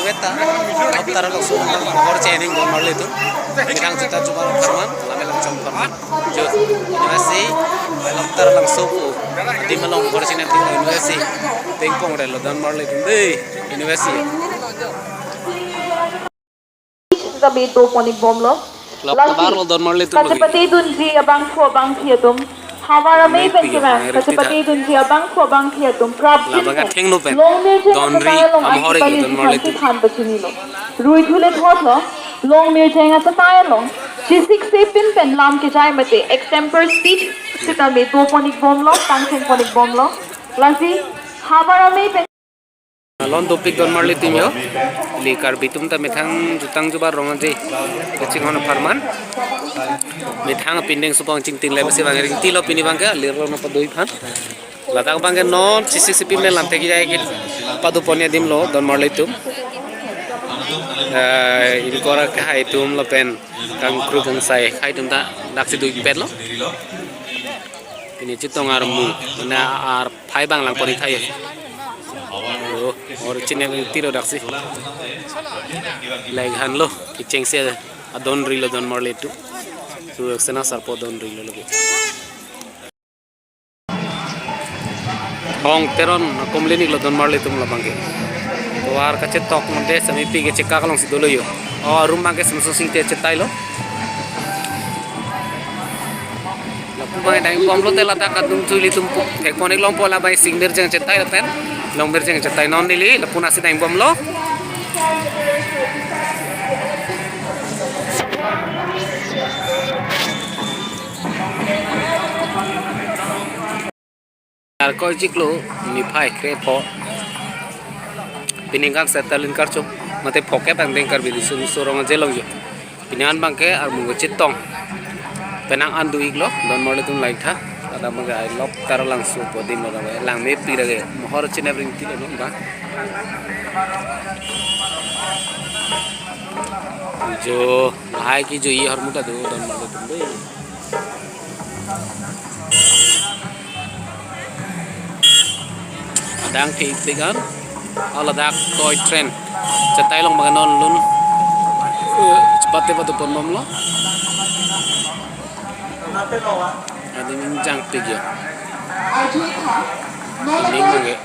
beta dokter lo so hor chaining don marle tu mitang juta cuma farman lame lang chong farman jo university dokter lang so ko di malong hor sine ting university tengpong re lo don marle tu dei university Sabi itu ponik bom lo. Kabar lo don marle tu Kasipati dunji abang fo abang hiatum. Hawara may pensiman. Kasipati dunji abang fo abang hiatum. Prab labaga theng no pen long mirje don ri am hore lo don marle tu khan bachini lo. Rui thule thot lo. Long mirje nga sa tayo lo. Chisik se pin pen lam ke jai mate. Extemper speech. Sita me to ponik bom lo. Tangcheng ponik bom lo. Lasi hawara may pen. Lon topik don marle tim yo likar bitum ta methang jutang jubar rong je kecing hono farman methang pindeng supang cing ting lebe se bang ring tilo pini bang ke lir no padoi phan latak bang ke non sisi sipim le lamte ki jai ke padu ponya dim lo don marle tum ini kora ke hai tum lo pen kang kru kang sai hai tum ta dak si dui pet lo ini citong armu na ar phai bang lang poni thai और चिन्ह तीरो रखसी लाइक हन लो किचेंग से अदोन रीलो दोन मरले टू तो एक्सना सरपो दोन रीलो लगे होंग तेरन कोमलेनी लो दोन मरले तुम लबांगे तो आर कच्चे तोक मंडे समीपी के चेका कलों सिदोलो यो और रूम बांगे समसो सिंग ते चेताई लो लपु बांगे टाइम बम लो तेला ता कदुम तुली तुम एक कोनिक लों पोला बाई सिंगर जंग चेताई लतेन long berjeng cetai non nili lepun nasi time bom lo koi ciklo ni phai kre pho piningkang setelin karchum mate phoke bang dengkar bidi sun sorong jelong jo pinan bangke ar mungo chitong penang andu iglo don mole tum like tha ada mga lop tar lang su po din mo lang me pi rage mohor chine bring ti no ba jo hai ki jo ye har muta do don mo tum be adang thi tigan ala dak toy trend chatai long mga non lun cepate pa to pon mom lo ada minjang tiga ini mungkin